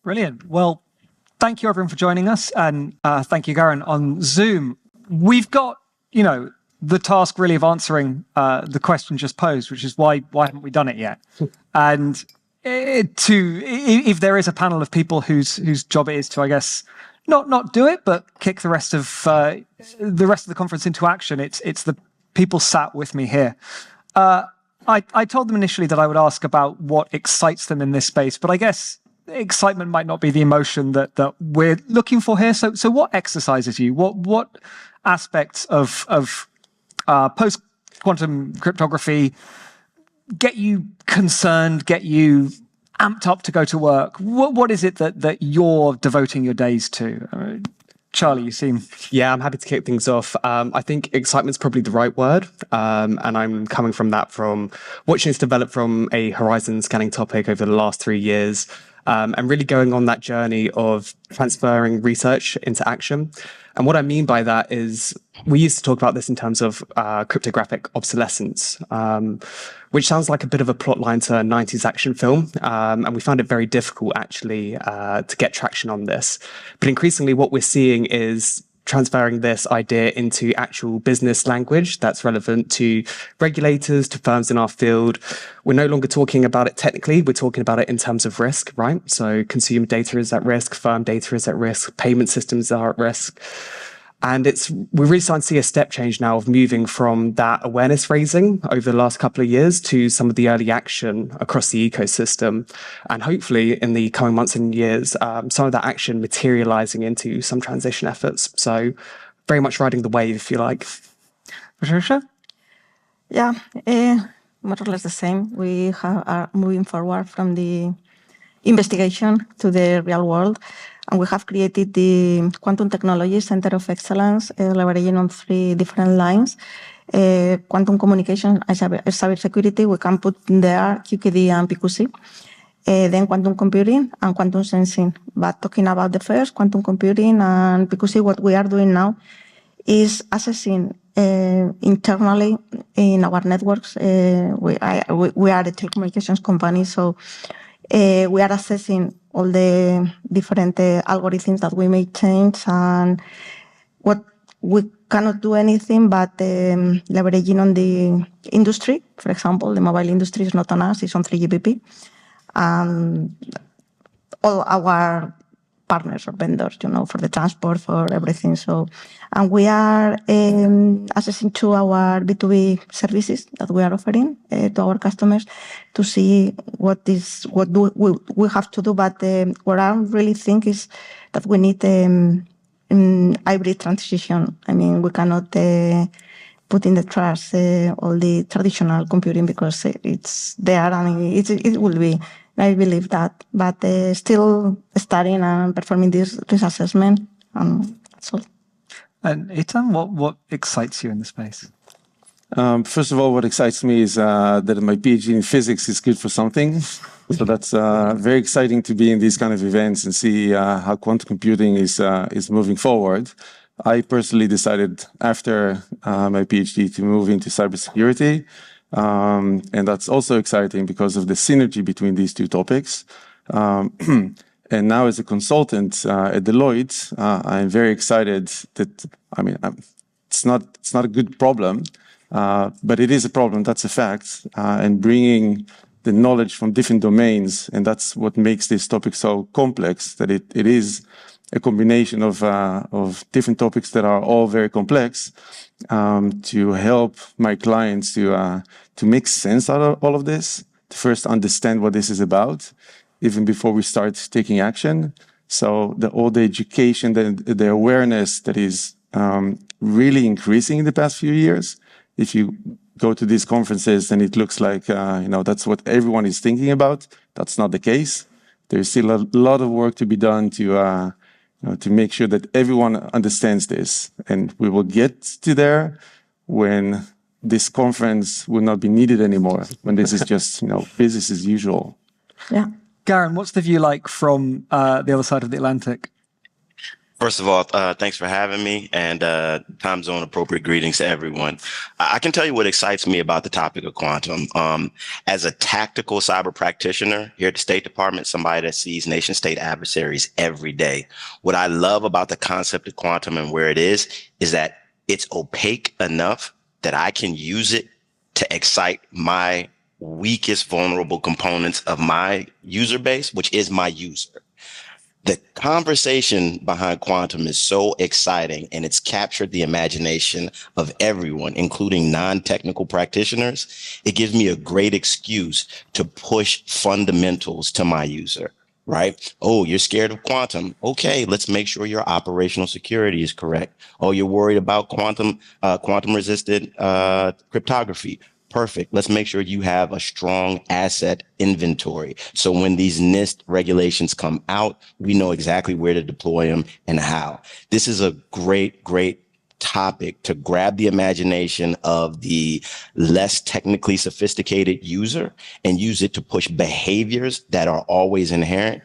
Brilliant. Well, thank you everyone for joining us, and thank you, Garen, on Zoom. We've got, the task really of answering the question just posed, which is why haven't we done it yet? And if there is a panel of people whose job it is to, I guess, not do it, but kick the rest of the conference into action, it's the people sat with me here. I told them initially that I would ask about what excites them in this space, but I guess excitement might not be the emotion that we're looking for here. So what exercises you? What aspects of post-quantum cryptography get you concerned, get you amped up to go to work? What is it that you're devoting your days to? Charlie, you seem... Yeah, I'm happy to kick things off. I think excitement's probably the right word. And I'm coming from watching this develop from a horizon scanning topic over the last 3 years, and really going on that journey of transferring research into action. And what I mean by that is we used to talk about this in terms of cryptographic obsolescence, which sounds like a bit of a plot line to a 90s action film. And we found it very difficult, actually, to get traction on this. But increasingly, what we're seeing is transferring this idea into actual business language that's relevant to regulators, to firms in our field. We're no longer talking about it technically, we're talking about it in terms of risk, right? So consumer data is at risk, firm data is at risk, payment systems are at risk. And we're really starting to see a step change now of moving from that awareness raising over the last couple of years to some of the early action across the ecosystem. And hopefully in the coming months and years, some of that action materializing into some transition efforts. So very much riding the wave, if you like. Patricia? Yeah, more or less the same. We are moving forward from the investigation to the real world. And we have created the Quantum Technology Center of Excellence, leveraging on 3 different lines. Quantum communication and cybersecurity, we can put in there QKD and PQC. Then quantum computing and quantum sensing. But talking about the first, quantum computing and PQC, what we are doing now is assessing internally in our networks. We are a telecommunications company, so we are assessing all the different algorithms that we may change, and what we cannot do anything but leveraging on the industry. For example, the mobile industry is not on us, it's on 3GPP. All our partners or vendors, for the transport, for everything. So, and we are assessing to our B2B services that we are offering to our customers to see what do we have to do. But what I really think is that we need hybrid transition. I mean, we cannot put in the trash all the traditional computing because it's there and it will be. I believe that, but still studying and performing this assessment, that's all. And Ethan, what excites you in the space? First of all, what excites me is that my PhD in physics is good for something. So that's very exciting to be in these kind of events and see how quantum computing is moving forward. I personally decided after my PhD to move into cybersecurity. And that's also exciting because of the synergy between these 2 topics. And now as a consultant at Deloitte, I'm very excited that, it's not a good problem, but it is a problem, that's a fact. And bringing the knowledge from different domains, and that's what makes this topic so complex, that it is a combination of different topics that are all very complex, to help my clients to make sense out of all of this, to first understand what this is about, even before we start taking action. So all the education, the awareness that is really increasing in the past few years. If you go to these conferences, then it looks like that's what everyone is thinking about. That's not the case. There's still a lot of work to be done to make sure that everyone understands this. And we will get to there when this conference will not be needed anymore, when this is just, business as usual. Yeah. Garen, what's the view like from the other side of the Atlantic? First of all, thanks for having me, and time zone appropriate greetings to everyone. I can tell you what excites me about the topic of quantum. As a tactical cyber practitioner here at the State Department, somebody that sees nation state adversaries every day, what I love about the concept of quantum and where it is that it's opaque enough that I can use it to excite my weakest vulnerable components of my user base, which is my user. The conversation behind quantum is so exciting, and it's captured the imagination of everyone, including non-technical practitioners. It gives me a great excuse to push fundamentals to my user, right? Oh, you're scared of quantum. Okay, let's make sure your operational security is correct. Oh, you're worried about quantum resistant cryptography. Perfect. Let's make sure you have a strong asset inventory. So when these NIST regulations come out, we know exactly where to deploy them and how. This is a great, great topic to grab the imagination of the less technically sophisticated user and use it to push behaviors that are always inherent.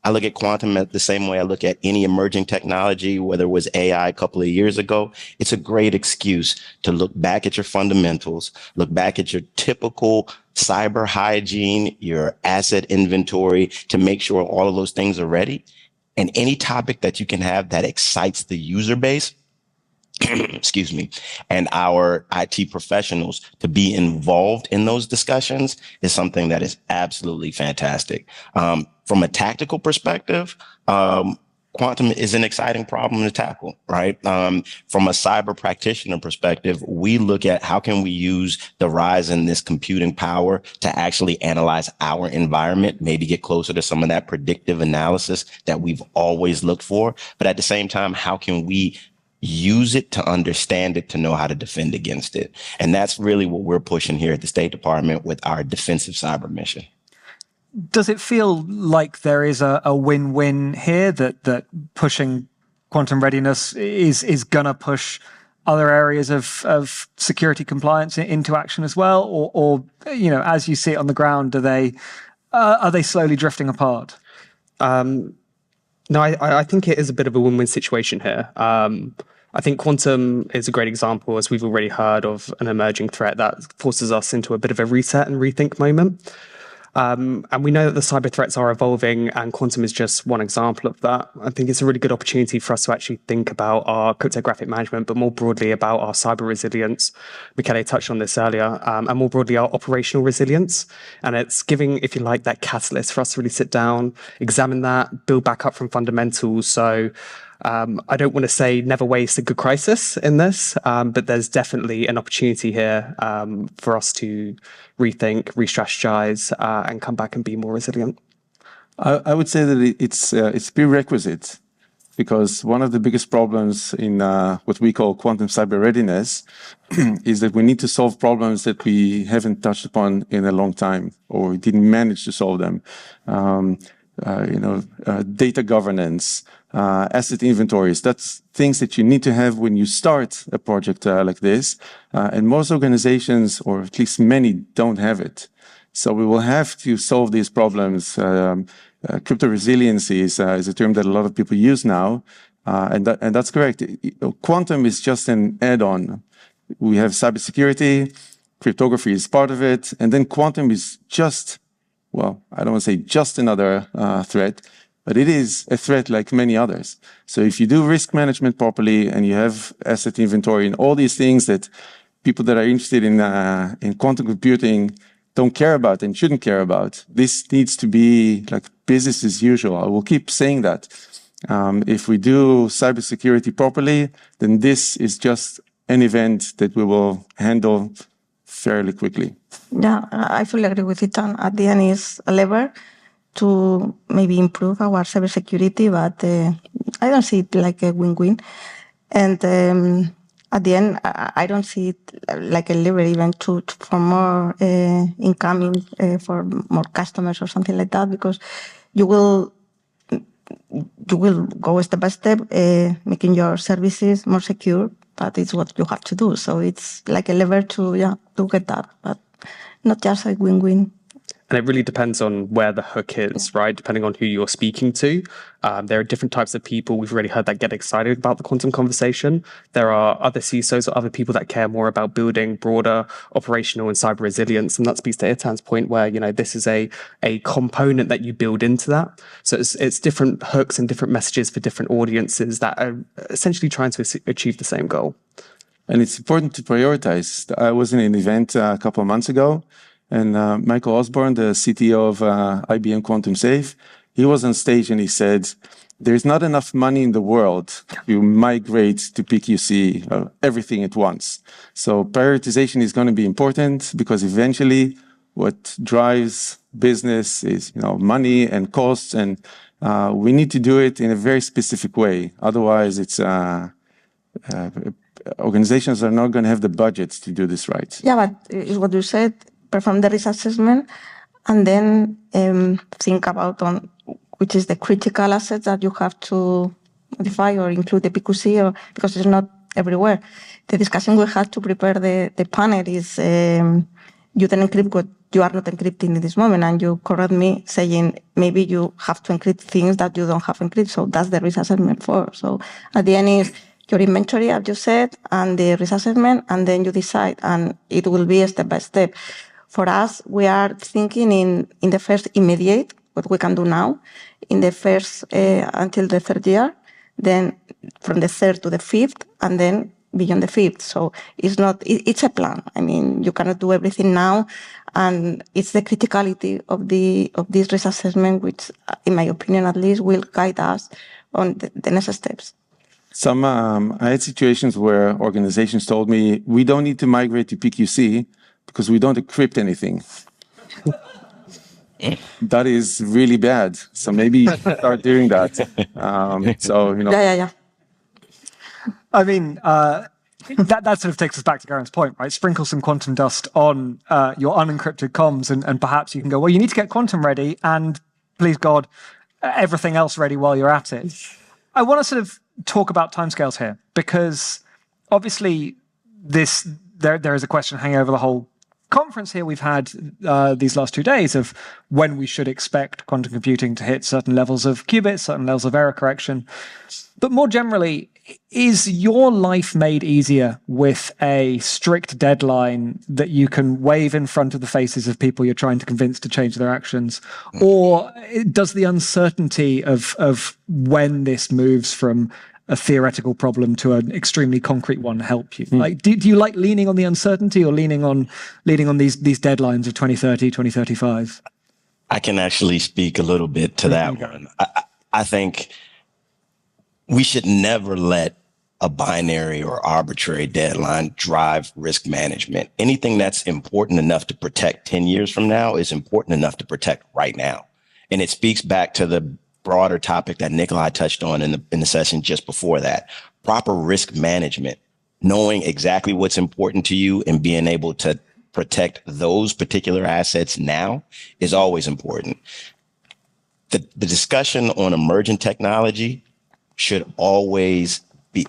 I look at quantum the same way I look at any emerging technology, whether it was AI a couple of years ago. It's a great excuse to look back at your fundamentals, look back at your typical cyber hygiene, your asset inventory to make sure all of those things are ready. And any topic that you can have that excites the user base, excuse me, and our IT professionals to be involved in those discussions is something that is absolutely fantastic. From a tactical perspective, quantum is an exciting problem to tackle, right? From a cyber practitioner perspective, we look at how can we use the rise in this computing power to actually analyze our environment, maybe get closer to some of that predictive analysis that we've always looked for. But at the same time, how can we use it to understand it, to know how to defend against it? And that's really what we're pushing here at the State Department with our defensive cyber mission. Does it feel like there is a win-win here, that pushing quantum readiness is going to push other areas of security compliance into action as well? Or as you see it on the ground, are they slowly drifting apart? No, I think it is a bit of a win-win situation here. I think quantum is a great example, as we've already heard, of an emerging threat that forces us into a bit of a reset and rethink moment. And we know that the cyber threats are evolving, and quantum is just one example of that. I think it's a really good opportunity for us to actually think about our cryptographic management, but more broadly about our cyber resilience. Michele touched on this earlier, and more broadly our operational resilience. And it's giving, if you like, that catalyst for us to really sit down, examine that, build back up from fundamentals. So I don't want to say never waste a good crisis in this, but there's definitely an opportunity here for us to rethink, re-strategize, and come back and be more resilient. I would say that it's prerequisite, because one of the biggest problems in what we call quantum cyber readiness is that we need to solve problems that we haven't touched upon in a long time, or we didn't manage to solve them. Data governance, asset inventories, that's things that you need to have when you start a project like this. And most organizations, or at least many, don't have it. So we will have to solve these problems. Crypto resiliency is a term that a lot of people use now. And that's correct. Quantum is just an add-on. We have cybersecurity, cryptography is part of it, and then quantum is just, well, I don't want to say just another threat, but it is a threat like many others. So if you do risk management properly and you have asset inventory and all these things that people that are interested in quantum computing don't care about and shouldn't care about, this needs to be like business as usual. I will keep saying that. If we do cybersecurity properly, then this is just an event that we will handle fairly quickly. Yeah, I fully agree with it. And at the end, it's a lever to maybe improve our cybersecurity, but I don't see it like a win-win. And at the end, I don't see it like a lever even for more incoming, for more customers or something like that, because you will go step by step, making your services more secure. But it's what you have to do. So it's like a lever to get that, but not just a win-win. And it really depends on where the hook is, right? Depending on who you're speaking to. There are different types of people. We've already heard that get excited about the quantum conversation. There are other CISOs or other people that care more about building broader operational and cyber resilience. And that speaks to Itan's point where, this is a component that you build into that. So it's different hooks and different messages for different audiences that are essentially trying to achieve the same goal. And it's important to prioritize. I was in an event a couple of months ago, and Michael Osborne, the CTO of IBM Quantum Safe, he was on stage and he said, there's not enough money in the world to migrate to PQC, everything at once. So prioritization is going to be important because eventually what drives business is, money and costs, and we need to do it in a very specific way. Otherwise, it's organizations are not going to have the budgets to do this right. Yeah, but it's what you said, perform the risk assessment, and then think about on which is the critical assets that you have to modify or include the PQC, because it's not everywhere. The discussion we had to prepare the panel is you then encrypt what you are not encrypting in this moment, and you correct me saying maybe you have to encrypt things that you don't have encrypted. So that's the risk assessment for. So at the end is your inventory, as you said, and the risk assessment, and then you decide, and it will be a step by step. For us, we are thinking in the first immediate, what we can do now, in the first until the third year, then from the third to the fifth, and then beyond the fifth. So it's a plan. I mean, you cannot do everything now, and it's the criticality of this risk assessment, which, in my opinion, at least, will guide us on the next steps. I had situations where organizations told me, we don't need to migrate to PQC because we don't encrypt anything. That is really bad. So maybe start doing that. Yeah. I mean, that sort of takes us back to Garen's point, right? Sprinkle some quantum dust on your unencrypted comms, and perhaps you can go, well, you need to get quantum ready, and please God, everything else ready while you're at it. I want to sort of talk about timescales here, because obviously there is a question hanging over the whole conference here. We've had these last 2 days of when we should expect quantum computing to hit certain levels of qubits, certain levels of error correction. But more generally, is your life made easier with a strict deadline that you can wave in front of the faces of people you're trying to convince to change their actions? Or does the uncertainty of when this moves from a theoretical problem to an extremely concrete one help you? Like, do you like leaning on the uncertainty or leaning on these deadlines of 2030, 2035? I can actually speak a little bit to that one. I think we should never let a binary or arbitrary deadline drive risk management. Anything that's important enough to protect 10 years from now is important enough to protect right now. And it speaks back to the broader topic that Nikolai touched on in the session just before that. Proper risk management, knowing exactly what's important to you and being able to protect those particular assets now is always important. The discussion on emergent technology should always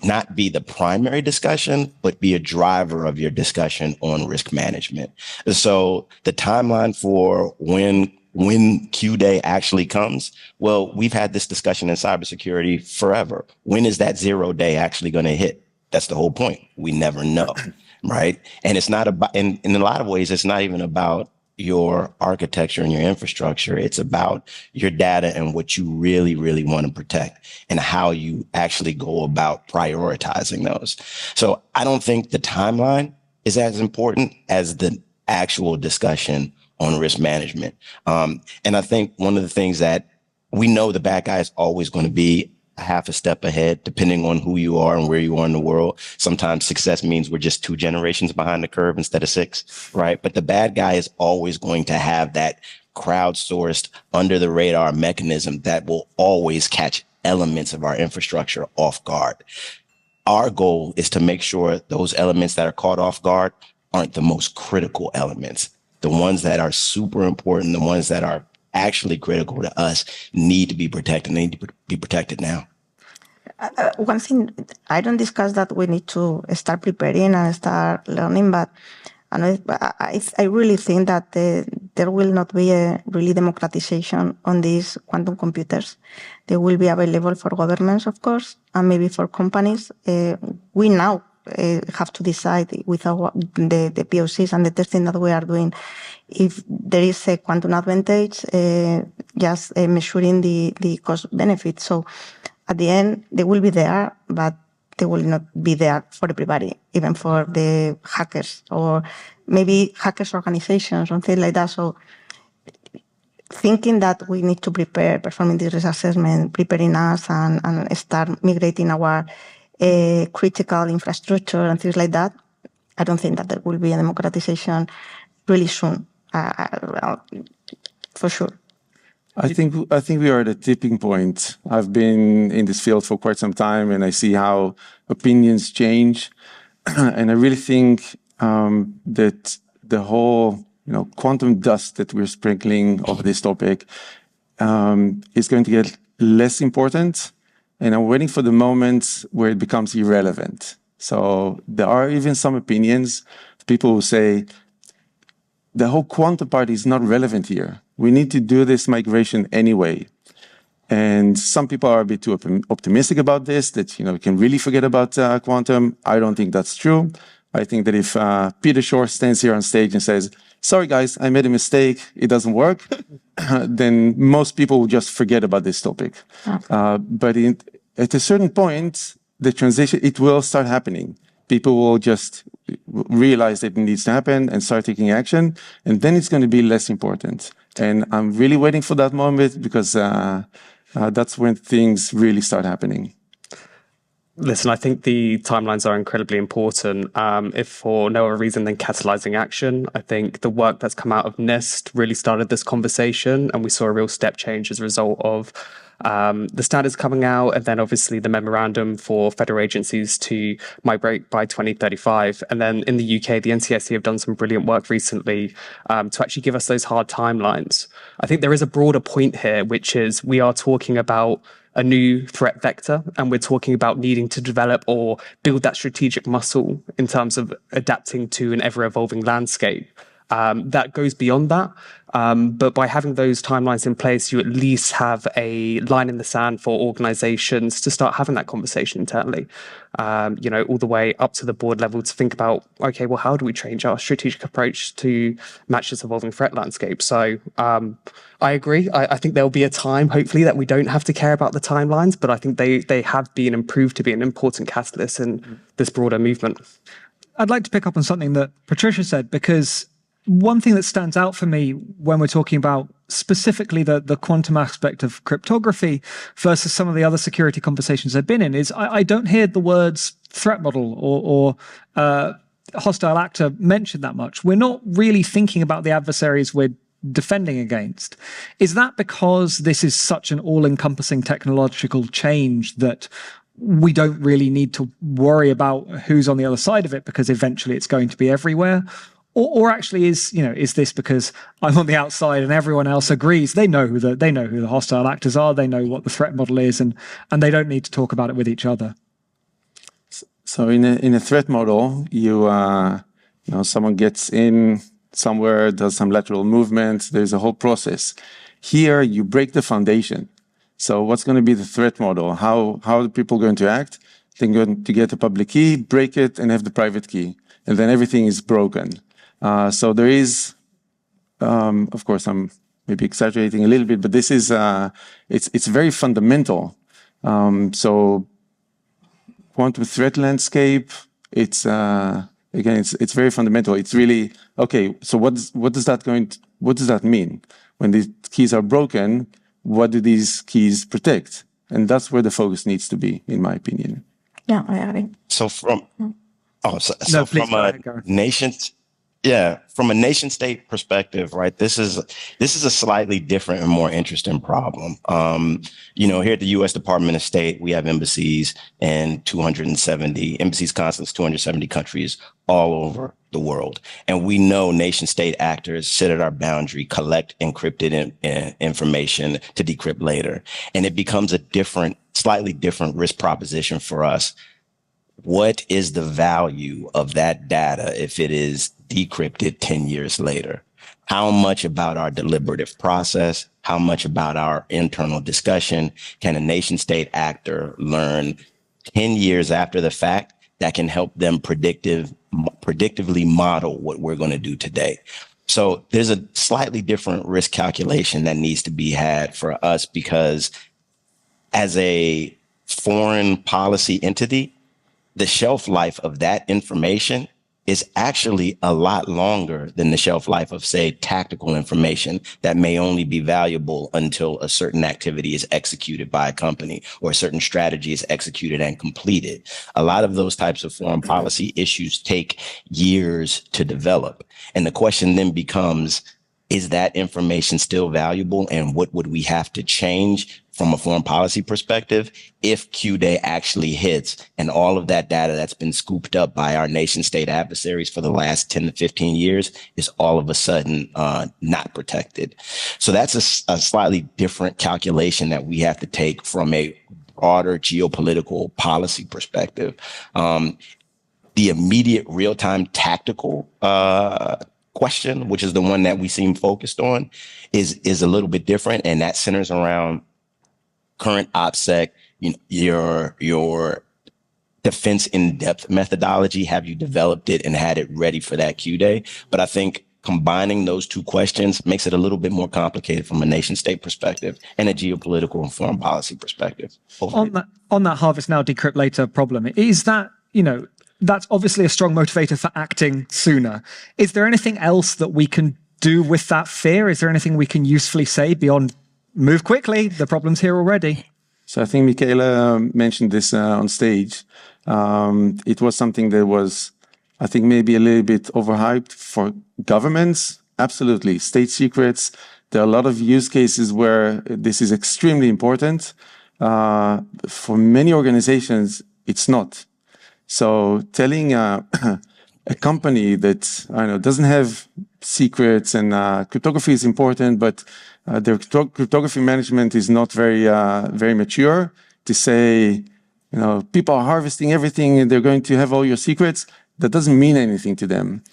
not be the primary discussion, but be a driver of your discussion on risk management. So the timeline for when Q Day actually comes, well, we've had this discussion in cybersecurity forever. When is that 0 day actually going to hit? That's the whole point. We never know, right? And it's not about, in a lot of ways, it's not even about your architecture and your infrastructure. It's about your data and what you really, really want to protect and how you actually go about prioritizing those. So I don't think the timeline is as important as the actual discussion on risk management. And I think one of the things that we know the bad guy is always going to be a half a step ahead, depending on who you are and where you are in the world. Sometimes success means we're just 2 generations behind the curve instead of 6, right? But the bad guy is always going to have that crowdsourced under the radar mechanism that will always catch elements of our infrastructure off guard. Our goal is to make sure those elements that are caught off guard aren't the most critical elements. The ones that are super important, the ones that are actually critical to us need to be protected, need to be protected now. One thing, I don't discuss that we need to start preparing and start learning, but I really think that the there will not be a really democratization on these quantum computers. They will be available for governments, of course, and maybe for companies. We now have to decide with the POCs and the testing that we are doing if there is a quantum advantage, just measuring the cost benefit. So at the end, they will be there, but they will not be there for everybody, even for the hackers or maybe hackers organizations, something like that. So thinking that we need to prepare, performing this risk assessment, preparing us and start migrating our critical infrastructure and things like that, I don't think that there will be a democratization really soon, for sure. I think we are at a tipping point. I've been in this field for quite some time, and I see how opinions change. And I really think that the whole, quantum dust that we're sprinkling over this topic is going to get less important. And I'm waiting for the moment where it becomes irrelevant. So there are even some opinions, people who say the whole quantum part is not relevant here. We need to do this migration anyway. And some people are a bit too optimistic about this, that we can really forget about quantum. I don't think that's true. I think that if Peter Shor stands here on stage and says, sorry guys, I made a mistake, it doesn't work, then most people will just forget about this topic. But at a certain point, the transition, it will start happening. People will just realize that it needs to happen and start taking action, and then it's going to be less important. And I'm really waiting for that moment because that's when things really start happening. Listen, I think the timelines are incredibly important, if for no other reason than catalyzing action. I think the work that's come out of NIST really started this conversation, and we saw a real step change as a result of the standards coming out, and then obviously the memorandum for federal agencies to migrate by 2035. And then in the UK, the NCSC have done some brilliant work recently to actually give us those hard timelines. I think there is a broader point here, which is we are talking about a new threat vector, and we're talking about needing to develop or build that strategic muscle in terms of adapting to an ever-evolving landscape. That goes beyond that. But by having those timelines in place, you at least have a line in the sand for organizations to start having that conversation internally, all the way up to the board level to think about, okay, well, how do we change our strategic approach to match this evolving threat landscape? So I agree. I think there'll be a time, hopefully, that we don't have to care about the timelines, but I think they have been improved to be an important catalyst in this broader movement. I'd like to pick up on something that Patricia said, because one thing that stands out for me when we're talking about specifically the quantum aspect of cryptography versus some of the other security conversations I've been in is I don't hear the words threat model or hostile actor mentioned that much. We're not really thinking about the adversaries we're defending against. Is that because this is such an all-encompassing technological change that we don't really need to worry about who's on the other side of it because eventually it's going to be everywhere? Or actually is this because I'm on the outside and everyone else agrees they know who the hostile actors are, they know what the threat model is, and they don't need to talk about it with each other? So in a threat model, someone gets in somewhere, does some lateral movement, there's a whole process. Here you break the foundation. So what's going to be the threat model? How are the people going to act? They're going to get a public key, break it, and have the private key, and then everything is broken. So there is, of course, I'm maybe exaggerating a little bit, but this is, it's very fundamental. So quantum threat landscape, it's very fundamental. It's really, okay, so what does that mean? When these keys are broken, what do these keys protect? And that's where the focus needs to be, in my opinion. Yeah, I agree. So from a nation state perspective, right? This is a slightly different and more interesting problem. Here at the U.S. Department of State, we have embassies in 270 embassies, consulates, 270 countries all over the world, and we know nation state actors sit at our boundary, collect encrypted information to decrypt later, and it becomes a slightly different risk proposition for us. What is the value of that data if it is decrypted 10 years later? How much about our deliberative process, how much about our internal discussion can a nation state actor learn 10 years after the fact that can help them predictively model what we're going to do today? So there's a slightly different risk calculation that needs to be had for us, because as a foreign policy entity, the shelf life of that information is actually a lot longer than the shelf life of, say, tactical information that may only be valuable until a certain activity is executed by a company or a certain strategy is executed and completed. A lot of those types of foreign policy issues take years to develop. And the question then becomes, is that information still valuable? And what would we have to change from a foreign policy perspective if Q-Day actually hits and all of that data that's been scooped up by our nation state adversaries for the last 10 to 15 years is all of a sudden not protected? So that's a slightly different calculation that we have to take from a broader geopolitical policy perspective. The immediate real-time tactical question, which is the one that we seem focused on, is a little bit different, and that centers around current OPSEC, your defense in-depth methodology. Have you developed it and had it ready for that Q-Day? But I think combining those two questions makes it a little bit more complicated from a nation state perspective and a geopolitical and foreign policy perspective. On that harvest now, decrypt later problem, is that, that's obviously a strong motivator for acting sooner. Is there anything else that we can do with that fear? Is there anything we can usefully say beyond move quickly, the problem's here already? So I think Michaela mentioned this on stage. It was something that was, I think, maybe a little bit overhyped for governments. Absolutely. State secrets. There are a lot of use cases where this is extremely important. For many organizations, it's not. So telling a company that, I don't know, doesn't have secrets and cryptography is important, but their cryptography management is not very mature, to say, people are harvesting everything and they're going to have all your secrets, that doesn't mean anything to them.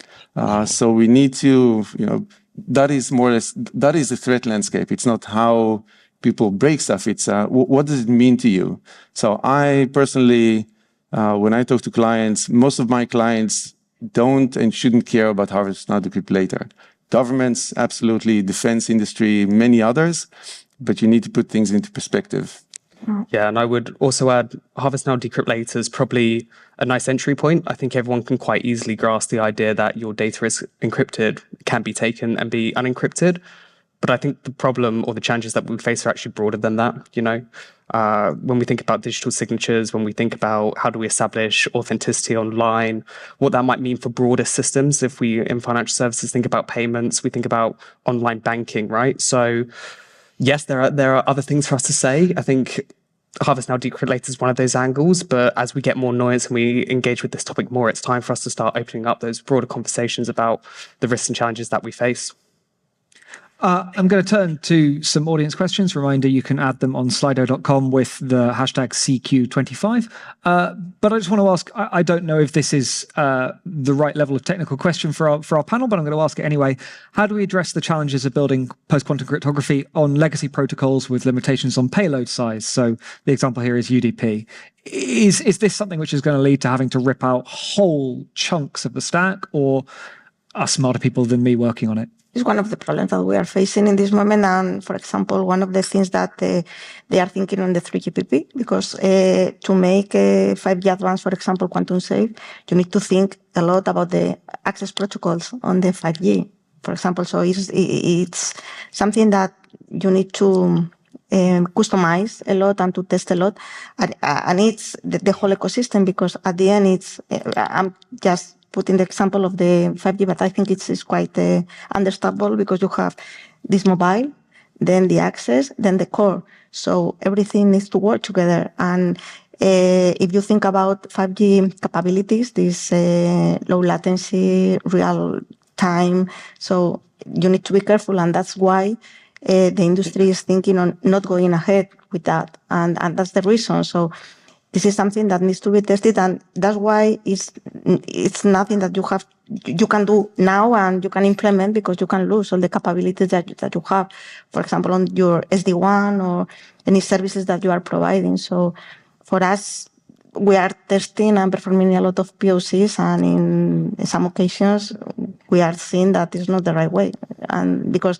So we need to, that is more or less, that is the threat landscape. It's not how people break stuff. It's what does it mean to you? So I personally, when I talk to clients, most of my clients don't and shouldn't care about harvest now, decrypt later. Governments, absolutely, defense industry, many others, but you need to put things into perspective. Yeah, and I would also add harvest now, decrypt later is probably a nice entry point. I think everyone can quite easily grasp the idea that your data is encrypted, can be taken and be unencrypted. But I think the problem or the challenges that we face are actually broader than that. When we think about digital signatures, when we think about how do we establish authenticity online, what that might mean for broader systems. If we, in financial services, think about payments, we think about online banking, right? So yes, there are other things for us to say. I think harvest now, decrypt later is one of those angles, but as we get more noise and we engage with this topic more, it's time for us to start opening up those broader conversations about the risks and challenges that we face. I'm going to turn to some audience questions. Reminder, you can add them on slido.com with the hashtag CQ25. But I just want to ask, I don't know if this is the right level of technical question for our panel, but I'm going to ask it anyway. How do we address the challenges of building post-quantum cryptography on legacy protocols with limitations on payload size? So the example here is UDP. Is this something which is going to lead to having to rip out whole chunks of the stack, or are smarter people than me working on it? It's one of the problems that we are facing in this moment. And for example, one of the things that they are thinking on the 3GPP, because to make a 5G advanced, for example, quantum safe, you need to think a lot about the access protocols on the 5G, for example. So it's something that you need to customize a lot and to test a lot. And it's the whole ecosystem, because at the end, I'm just putting the example of the 5G, but I think it's quite understandable, because you have this mobile, then the access, then the core. So everything needs to work together. And if you think about 5G capabilities, this low latency, real time, so you need to be careful. And that's why the industry is thinking on not going ahead with that. And that's the reason. So this is something that needs to be tested, and that's why it's nothing that you have you can do now and you can implement because you can lose all the capabilities that you have, for example, on your SD1 or any services that you are providing. So for us, we are testing and performing a lot of POCs, and in some occasions, we are seeing that it's not the right way. And because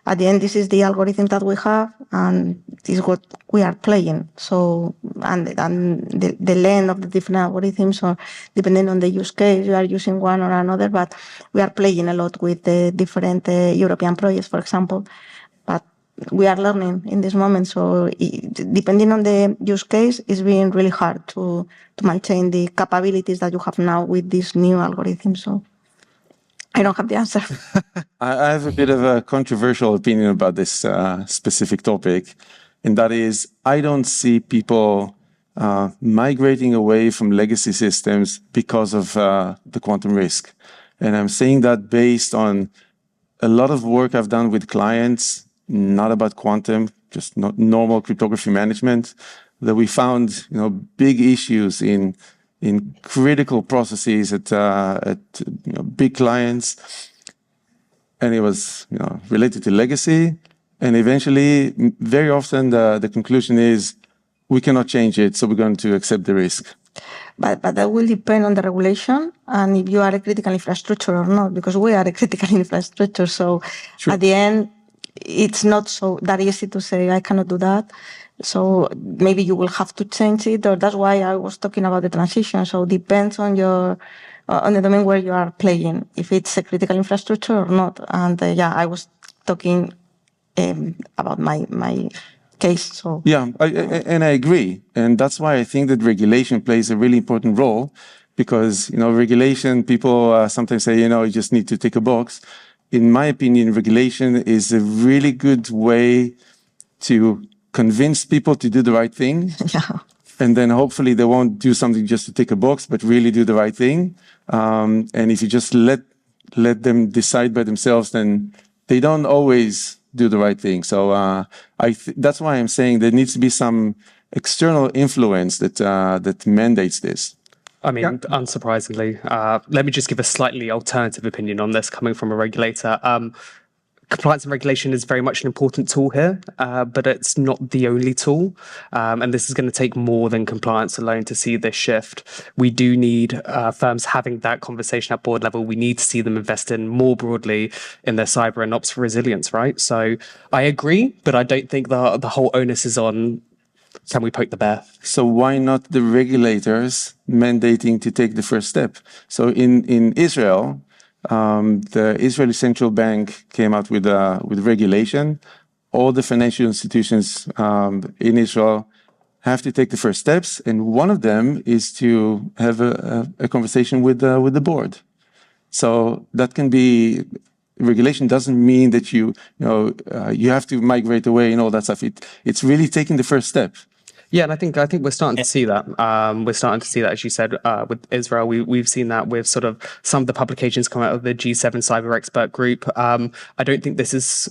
at the end, this is the algorithm that we have, and this is what we are playing. So, and the length of the different algorithms, or depending on the use case, you are using one or another, but we are playing a lot with the different European projects, for example. But we are learning in this moment. So depending on the use case, it's been really hard to maintain the capabilities that you have now with this new algorithm. So I don't have the answer. I have a bit of a controversial opinion about this specific topic, and that is I don't see people migrating away from legacy systems because of the quantum risk. And I'm saying that based on a lot of work I've done with clients, not about quantum, just not normal cryptography management, that we found big issues in critical processes at big clients, and it was related to legacy. And eventually, very often, the conclusion is we cannot change it, so we're going to accept the risk. But that will depend on the regulation and if you are a critical infrastructure or not, because we are a critical infrastructure. So at the end, it's not so that easy to say, I cannot do that. So maybe you will have to change it, or that's why I was talking about the transition. So it depends on your on the domain where you are playing, if it's a critical infrastructure or not. And I was talking about my case. So and I agree, and that's why I think that regulation plays a really important role, because regulation, people sometimes say you just need to tick a box. In my opinion, regulation is a really good way to convince people to do the right thing. And then hopefully they won't do something just to tick a box, but really do the right thing. And if you just let them decide by themselves, then they don't always do the right thing. So that's why I'm saying there needs to be some external influence that mandates this. I mean, unsurprisingly, let me just give a slightly alternative opinion on this coming from a regulator. Compliance and regulation is very much an important tool here, but it's not the only tool. And this is going to take more than compliance alone to see this shift. We do need firms having that conversation at board level. We need to see them invest in more broadly in their cyber and ops resilience, right? So I agree, but I don't think the whole onus is on, can we poke the bear? So why not the regulators mandating to take the first step? So in Israel, the Israeli Central Bank came out with regulation. All the financial institutions in Israel have to take the first steps, and one of them is to have a conversation with the board. So that can be. Regulation doesn't mean that you have to migrate away and all that stuff. It's really taking the first step. Yeah, and I think we're starting to see that. We're starting to see that, as you said, with Israel. We've seen that with sort of some of the publications come out of the G7 Cyber Expert Group. I don't think this is,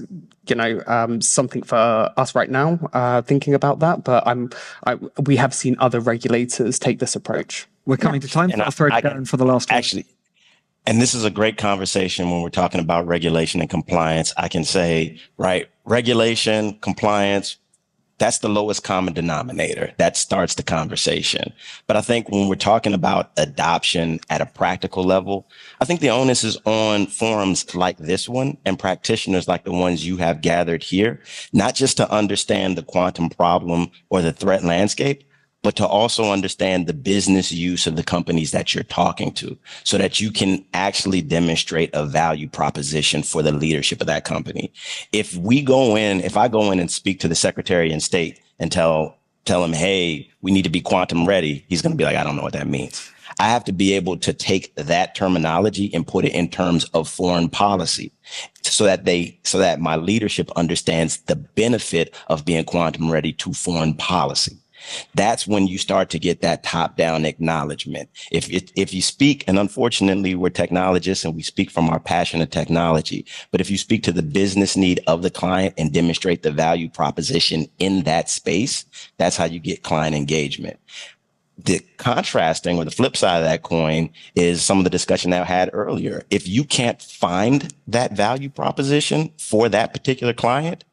something for us right now, thinking about that. But we have seen other regulators take this approach. We're coming to time. I'll throw it down for the last one. Actually, and this is a great conversation when we're talking about regulation and compliance. I can say, right, regulation, compliance, that's the lowest common denominator. That starts the conversation. But I think when we're talking about adoption at a practical level, I think the onus is on forums like this one and practitioners like the ones you have gathered here, not just to understand the quantum problem or the threat landscape, but to also understand the business use of the companies that you're talking to so that you can actually demonstrate a value proposition for the leadership of that company. If I go in and speak to the Secretary of State and tell him, hey, we need to be quantum ready, he's going to be like, I don't know what that means. I have to be able to take that terminology and put it in terms of foreign policy so that my leadership understands the benefit of being quantum ready to foreign policy. That's when you start to get that top-down acknowledgement. If you speak, and unfortunately we're technologists and we speak from our passion of technology, but if you speak to the business need of the client and demonstrate the value proposition in that space, that's how you get client engagement. The contrasting or the flip side of that coin is some of the discussion that I had earlier. If you can't find that value proposition for that particular client,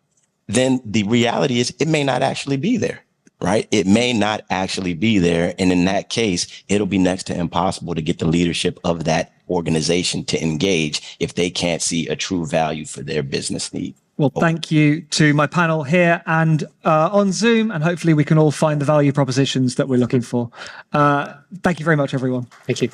then the reality is it may not actually be there, right? It may not actually be there. And in that case, it'll be next to impossible to get the leadership of that organization to engage if they can't see a true value for their business need. Well, thank you to my panel here and on Zoom, and hopefully we can all find the value propositions that we're looking for. Thank you very much, everyone. Thank you.